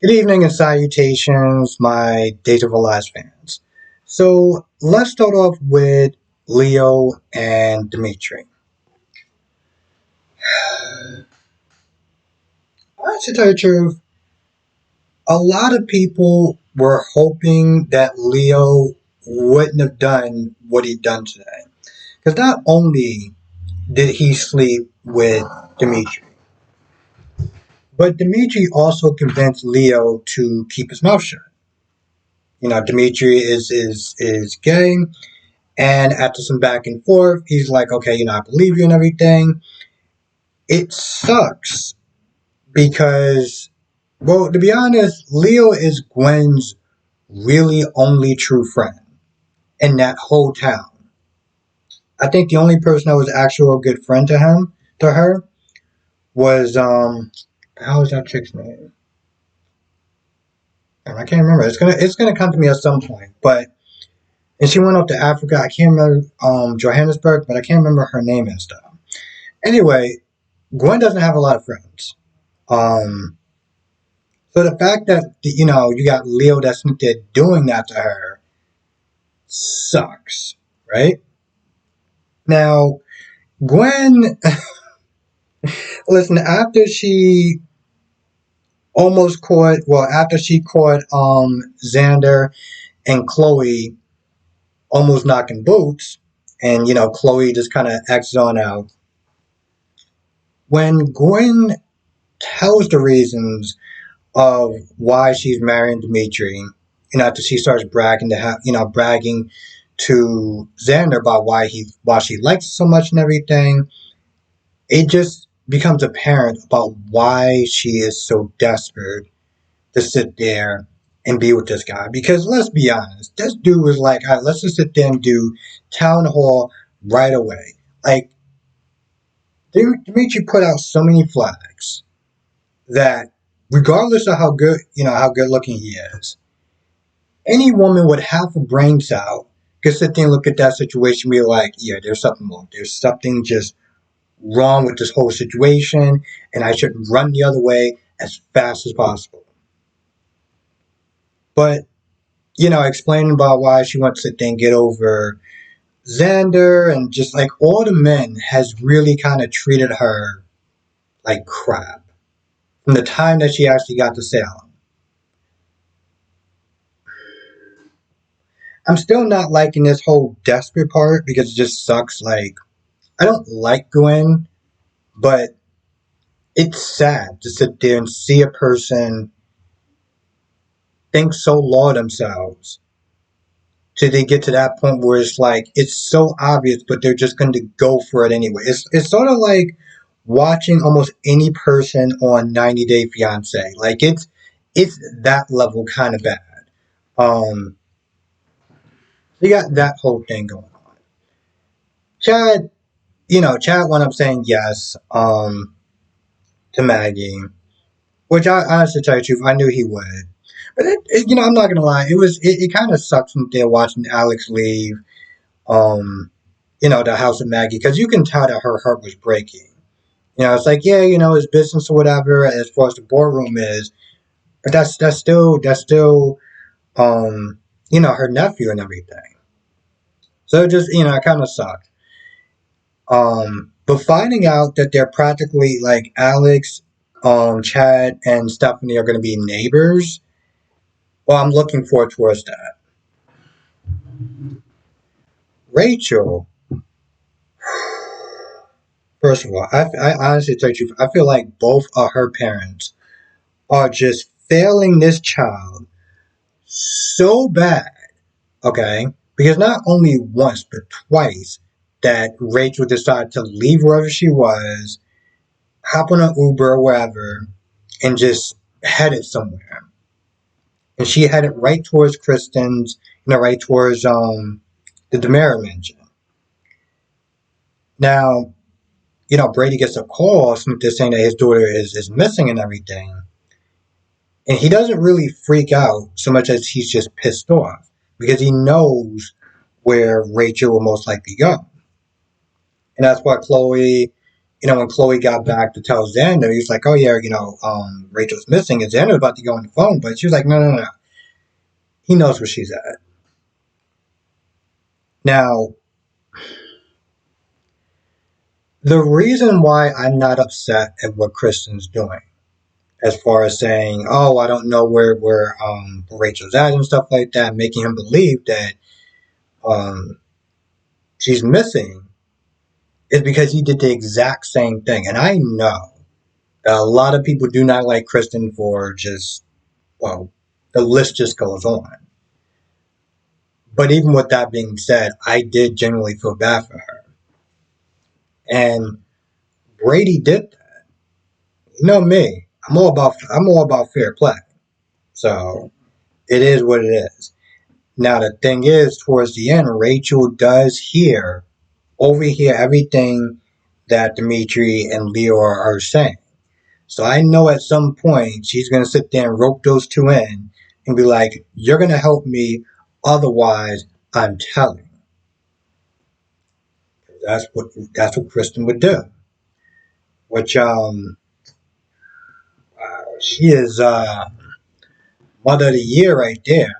Good evening and salutations, my Days of Our Lives fans. So let's start off with Leo and Dimitri. To tell you the truth, a lot of people were hoping that Leo wouldn't have done what he done today. Because not only did he sleep with Dimitri, but Dimitri also convinced Leo to keep his mouth shut. Dimitri is gay. And after some back and forth, he's like, okay, I believe you and everything. It sucks because, well, to be honest, Leo is Gwen's really only true friend in that whole town. I think the only person that was actually a good friend to her, was, how was that chick's name? I can't remember. It's gonna come to me at some point, but, and she went off to Africa. I can't remember, Johannesburg, but I can't remember her name and stuff. Anyway, Gwen doesn't have a lot of friends. Um, so the fact that you got Leo that's there doing that to her sucks, right? Now, Gwen, listen, after she caught Xander and Chloe almost knocking boots, and Chloe just kind of exits on out. When Gwen tells the reasons of why she's marrying Dimitri, after she starts bragging to Xander about why she likes it so much and everything, it just becomes apparent about why she is so desperate to sit there and be with this guy. Because let's be honest, this dude was like, all right, let's just sit there and do town hall right away. Like, Dimitri put out so many flags that regardless of how good looking he is, any woman with half a brain cell could sit there and look at that situation and be like, yeah, there's something wrong. There's something just wrong with this whole situation, and I should run the other way as fast as possible. But, explaining about why she wants to sit there and get over Xander and just like all the men has really kind of treated her like crap from the time that she actually got to Salem. I'm still not liking this whole desperate part because it just sucks. Like, I don't like Gwen, but it's sad to sit there and see a person think so low of themselves till they get to that point where it's like it's so obvious, but they're just going to go for it anyway. It's sort of like watching almost any person on 90 Day Fiance. Like it's that level kind of bad. Um, you got that whole thing going on. Chad, Chad went up saying yes to Maggie, which I honestly tell you the truth, I knew he would. But I'm not gonna lie, it kind of sucks from there watching Alex leave, um, the house of Maggie because you can tell that her heart was breaking. It's like yeah, it's business or whatever as far as the boardroom is, but that's still her nephew and everything. So it just it kind of sucked. But finding out that they're practically like Alex, Chad, and Stephanie are going to be neighbors. Well, I'm looking forward towards that. Rachel, first of all, I honestly tell you the truth, I feel like both of her parents are just failing this child so bad, okay? Because not only once, but twice that Rachel decided to leave wherever she was, hop on an Uber or wherever, and just headed somewhere. And she headed right towards Kristen's, right towards the Demera mansion. Now, Brady gets a call saying that his daughter is missing and everything. And he doesn't really freak out so much as he's just pissed off because he knows where Rachel will most likely go. And that's why Chloe, when Chloe got back to tell Xander, he's like, oh yeah, Rachel's missing, and Xander was about to go on the phone, but she was like, no, no, no. He knows where she's at. Now, the reason why I'm not upset at what Kristen's doing, as far as saying, oh, I don't know where Rachel's at and stuff like that, making him believe that um, she's missing, is because he did the exact same thing. And I know that a lot of people do not like Kristen for just, well, the list just goes on. But even with that being said, I did genuinely feel bad for her. And Brady did that. You know me. I'm all about fair play. So it is what it is. Now the thing is, towards the end, Rachel does overhear everything that Dimitri and Leo are saying. So I know at some point she's gonna sit there and rope those two in and be like, "You're gonna help me, otherwise I'm telling." That's what Kristen would do. Which she is mother of the year right there.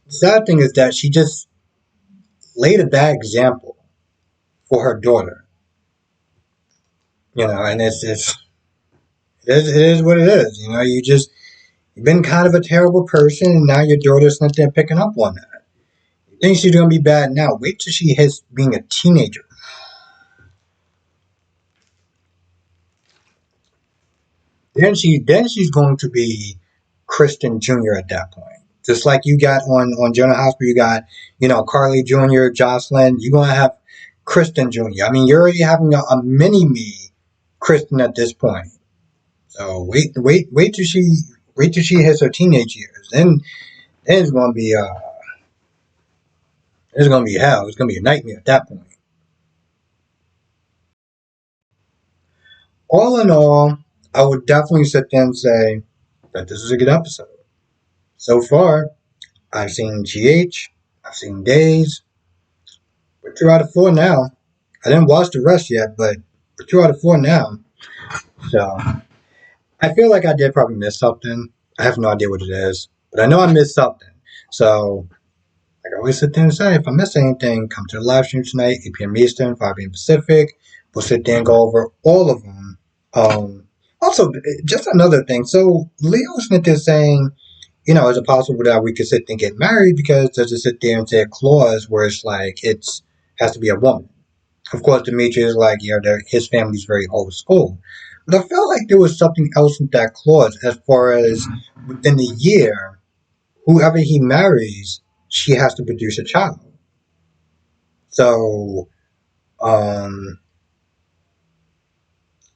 The sad thing is that she just laid a bad example for her daughter. And it is what it is. You've been kind of a terrible person, and now your daughter's not there picking up on that. You think she's gonna be bad now? Wait till she hits being a teenager. Then she's going to be Kristen Jr. at that point. Just like you got on Jonah Hospital, you got Carly Jr., Jocelyn. You're gonna have Kristen Jr. I mean, you're already having a mini me Kristen at this point. So wait till she hits her teenage years. Then it's gonna be hell. It's gonna be a nightmare at that point. All in all, I would definitely sit there and say that this is a good episode. So far, I've seen GH, I've seen Days. We're 2 out of 4 now. I didn't watch the rest yet, but we're 2 out of 4 now. So I feel like I did probably miss something. I have no idea what it is, but I know I missed something. So I can always sit there and say, if I miss anything, come to the live stream tonight, 8 p.m. Eastern, 5 p.m. Pacific. We'll sit there and go over all of them. Also, just another thing. So Leo's not there saying, is it possible that we could sit there and get married? Because does it sit there and say a clause where it's like it's has to be a woman? Of course, Dimitri is like, his family's very old school. But I felt like there was something else in that clause as far as within a year, whoever he marries, she has to produce a child. So, um,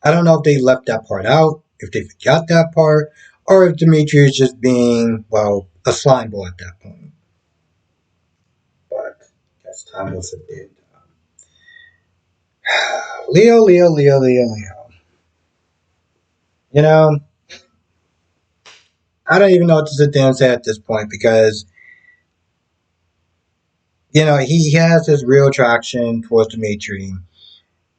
I don't know if they left that part out, if they forgot that part, or if Dimitri is just being, well, a slime ball at that point. But that's time will sit there. Leo, Leo, Leo, Leo, Leo. You know, I don't even know what to sit there and say at this point because, he has his real attraction towards Dimitri,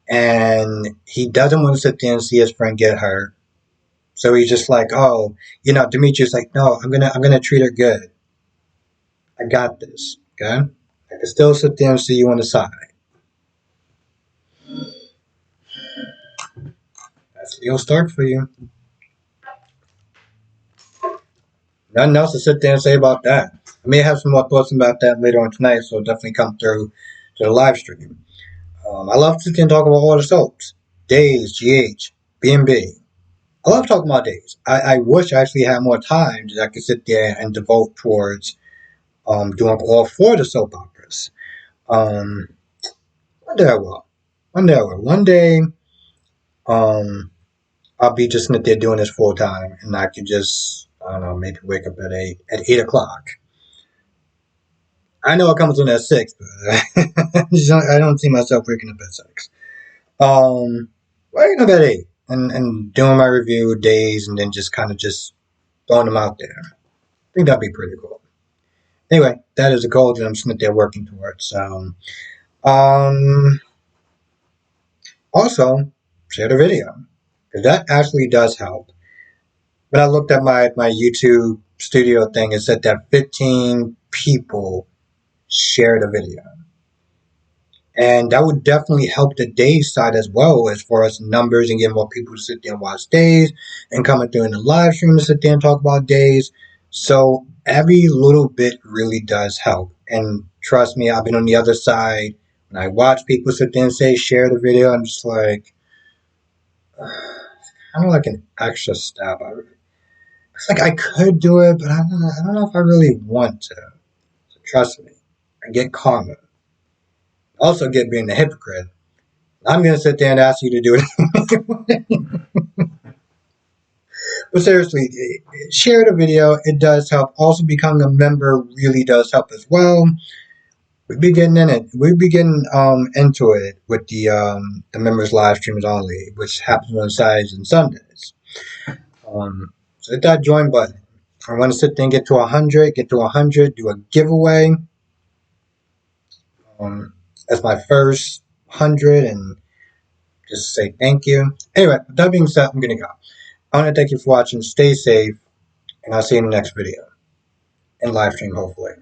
and he doesn't want to sit there and see his friend get hurt. So he's just like, oh, Dimitri's like, no, I'm gonna treat her good. I got this. Okay, I can still sit there and see you on the side. That's Leo Stark for you. Nothing else to sit there and say about that. I may have some more thoughts about that later on tonight, so definitely come through to the live stream. I love to sit there and talk about all the soaps. Days, GH, B&B. I love talking about Days. I wish I actually had more time that I could sit there and devote towards doing all 4 of the soap operas. One day I will. One day I will. One day, I'll be just sitting there doing this full time, and I could just, I don't know, maybe wake up at 8 o'clock. I know it comes on at 6, but I don't see myself waking up at 6. Waking up at 8 and doing my review days, and then just kind of just throwing them out there. I think that'd be pretty cool. Anyway, that is a goal that I'm sitting there working towards. So, Also, share the video. Because that actually does help. When I looked at my YouTube studio thing, it said that 15 people shared the video. And that would definitely help the Days side as well, as far as numbers and getting more people to sit there and watch Days and coming through in the live stream to sit there and talk about Days. So every little bit really does help. And trust me, I've been on the other side. When I watch people sit there and say share the video, I'm just like, kind of like an extra step. It's like I could do it, but I don't know if I really want to. So trust me, I get karma. Also get being a hypocrite. I'm gonna sit there and ask you to do it. But seriously, share the video. It does help. Also, becoming a member really does help as well. We be getting in it. We be getting into it with the members live streams only, which happens on Saturdays and Sundays. So hit that join button. I want to sit there and get to 100. Get to 100. Do a giveaway. That's my first 100, and just say thank you. Anyway, with that being said, I'm gonna go. I want to thank you for watching. Stay safe, and I'll see you in the next video and live stream, hopefully.